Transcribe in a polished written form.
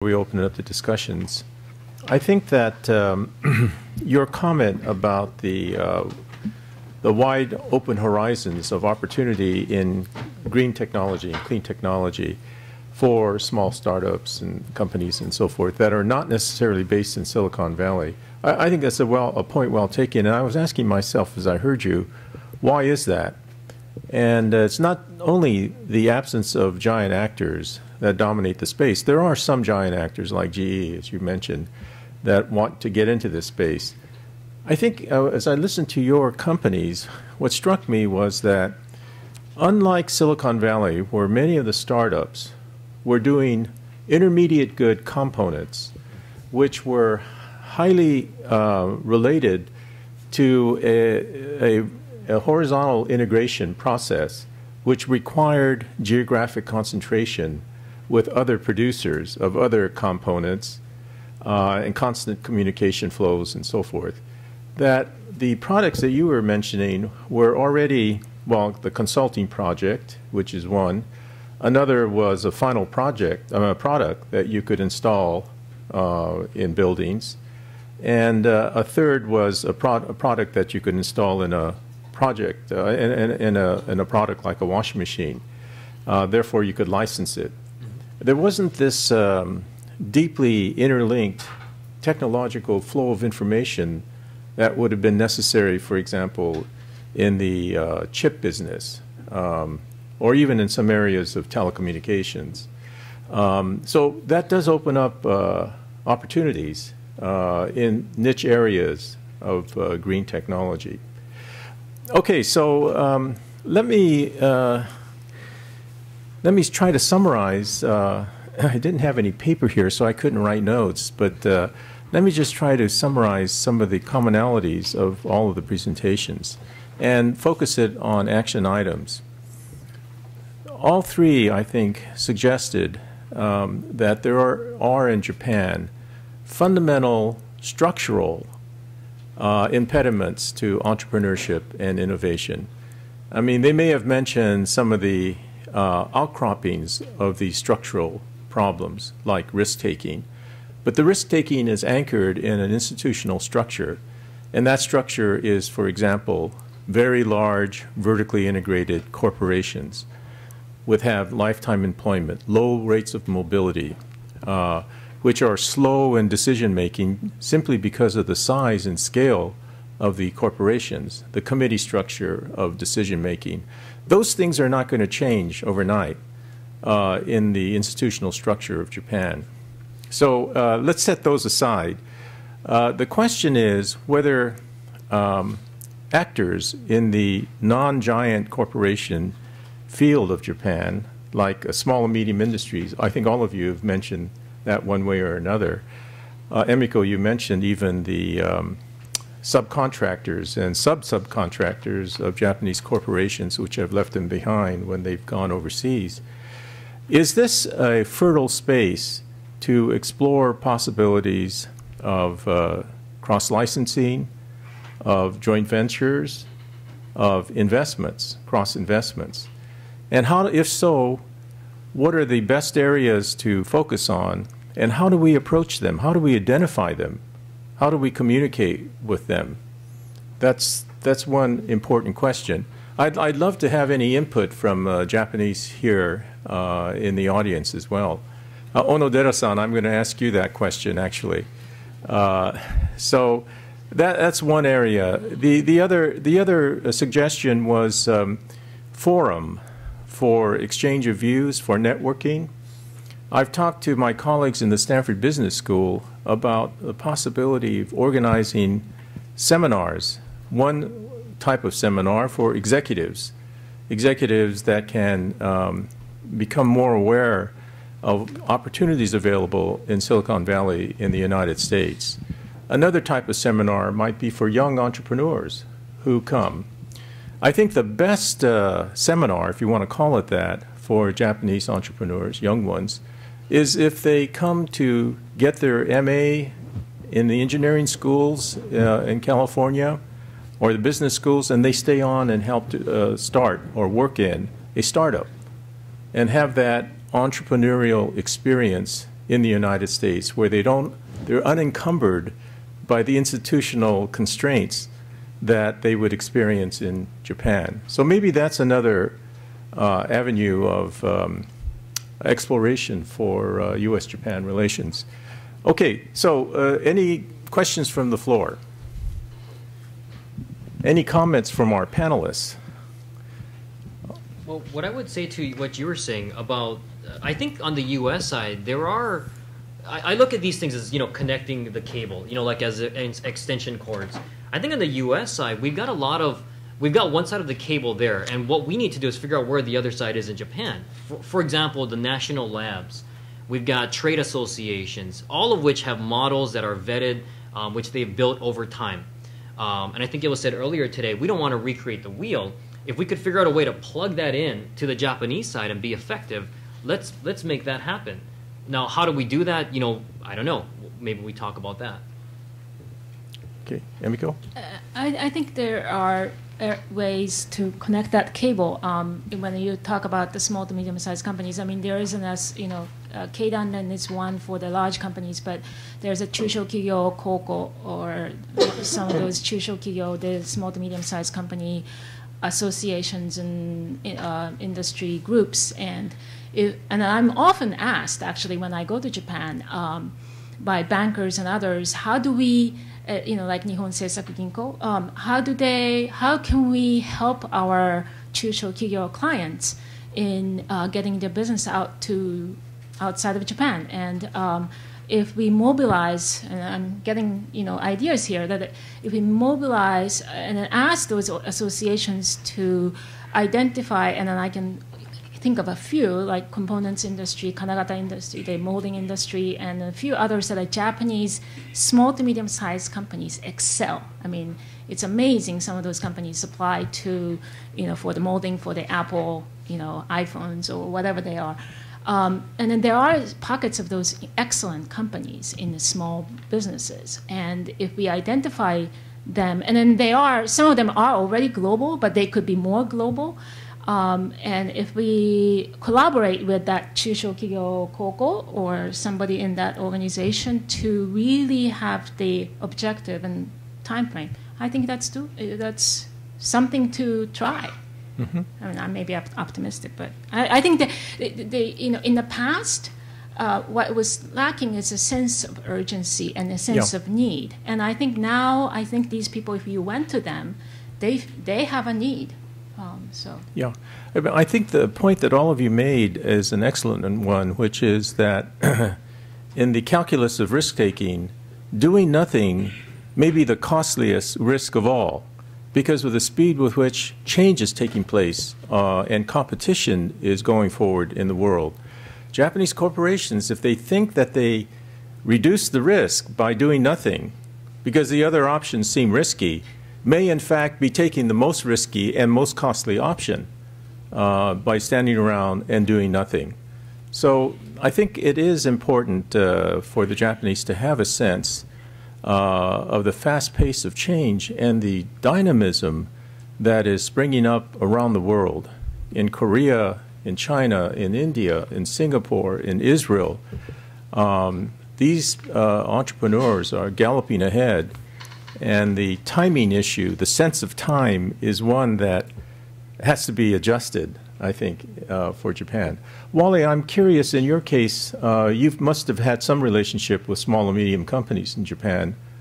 We open up the discussions. I think that your comment about the wide open horizons of opportunity in green technology and clean technology for small startups and companies and so forth that are not necessarily based in Silicon Valley, I think that's a point well taken. And I was asking myself as I heard you, why is that? And it's not only the absence of giant actors that dominate the space. There are some giant actors like GE, as you mentioned, that want to get into this space. I think as I listened to your companies, what struck me was that unlike Silicon Valley, where many of the startups were doing intermediate good components, which were highly related to a horizontal integration process, which required geographic concentration with other producers of other components and constant communication flows and so forth, that the products that you were mentioning were already, well, the consulting project, which is one. Another was a final project, a product that you could install in buildings. And a third was a product that you could install in a project, in a product like a washing machine. Therefore, you could license it. There wasn't this deeply interlinked technological flow of information that would have been necessary, for example, in the chip business, or even in some areas of telecommunications. So that does open up opportunities in niche areas of green technology. Okay, so let me try to summarize. I didn't have any paper here, so I couldn't write notes, but let me just try to summarize some of the commonalities of all of the presentations and focus it on action items. All three, I think, suggested that there are in Japan fundamental structural impediments to entrepreneurship and innovation. I mean, they may have mentioned some of the outcroppings of these structural problems, like risk-taking. But the risk-taking is anchored in an institutional structure, and that structure is, for example, very large, vertically integrated corporations which have lifetime employment, low rates of mobility, which are slow in decision-making simply because of the size and scale of the corporations, the committee structure of decision-making. Those things are not going to change overnight in the institutional structure of Japan. So let's set those aside. The question is whether actors in the non-giant corporation field of Japan, like small and medium industries, I think all of you have mentioned that one way or another. Emiko, you mentioned even the subcontractors and sub-subcontractors of Japanese corporations which have left them behind when they've gone overseas. Is this a fertile space to explore possibilities of cross-licensing, of joint ventures, of investments, cross-investments? And how, if so, what are the best areas to focus on, and how do we approach them? How do we identify them? How do we communicate with them? That's one important question. I'd love to have any input from Japanese here in the audience as well. Onodera-san, I'm going to ask you that question, actually. So that's one area. The other suggestion was forum for exchange of views, for networking. I've talked to my colleagues in the Stanford Business School about the possibility of organizing seminars, one type of seminar for executives that can become more aware of opportunities available in Silicon Valley in the United States. Another type of seminar might be for young entrepreneurs who come. I think the best seminar, if you want to call it that, for Japanese entrepreneurs, young ones, is if they come to get their MA in the engineering schools in California or the business schools, and they stay on and help to start or work in a startup and have that entrepreneurial experience in the United States, where they're unencumbered by the institutional constraints that they would experience in Japan. So maybe that's another avenue of exploration for U.S.-Japan relations. Okay, so any questions from the floor? Any comments from our panelists? Well, what I would say to what you were saying about, I think on the U.S. side, there are, I look at these things as, connecting the cable, like as extension cords. I think on the U.S. side, we've got one side of the cable there, and what we need to do is figure out where the other side is in Japan. For example, the national labs. We've got trade associations, all of which have models that are vetted, which they've built over time. And I think it was said earlier today, we don't want to recreate the wheel. If we could figure out a way to plug that in to the Japanese side and be effective, let's make that happen. Now, how do we do that? I don't know. Maybe we talk about that. Okay, Emiko? I think there are ways to connect that cable. When you talk about the small to medium-sized companies, there isn't as, Keidanren is one for the large companies, but there's a Chusho Kigyo Koko or some of those Chusho Kigyo, the small to medium-sized company associations and industry groups. And I'm often asked, actually, when I go to Japan, by bankers and others, how do we, like Nihon Seisaku Ginko, how can we help our Chusho Kigyo clients in getting their business out to outside of Japan? And if we mobilize, and I'm getting ideas here, that if we mobilize and ask those associations to identify, and then I can think of a few, like components industry, Kanagata industry, the molding industry, and a few others that are Japanese small to medium-sized companies excel. It's amazing some of those companies supply to, for the molding for the Apple, iPhones or whatever they are. And then there are pockets of those excellent companies in the small businesses. And if we identify them, and then some of them are already global, but they could be more global. And if we collaborate with that Chusho Kigyo Koko or somebody in that organization to really have the objective and time frame, I think that's something to try. Mm-hmm. I may be optimistic, but I think that in the past, what was lacking is a sense of urgency and a sense of need. And I think now, these people, if you went to them, they have a need. Yeah, I think the point that all of you made is an excellent one, which is that in the calculus of risk-taking, doing nothing may be the costliest risk of all, because of the speed with which change is taking place and competition is going forward in the world. Japanese corporations, if they think that they reduce the risk by doing nothing because the other options seem risky, may in fact be taking the most risky and most costly option by standing around and doing nothing. So I think it is important for the Japanese to have a sense of the fast pace of change and the dynamism that is springing up around the world, in Korea, in China, in India, in Singapore, in Israel. These entrepreneurs are galloping ahead. And the timing issue, the sense of time, is one that has to be adjusted, I think, for Japan. Wally, I'm curious, in your case, you must have had some relationship with small and medium companies in Japan.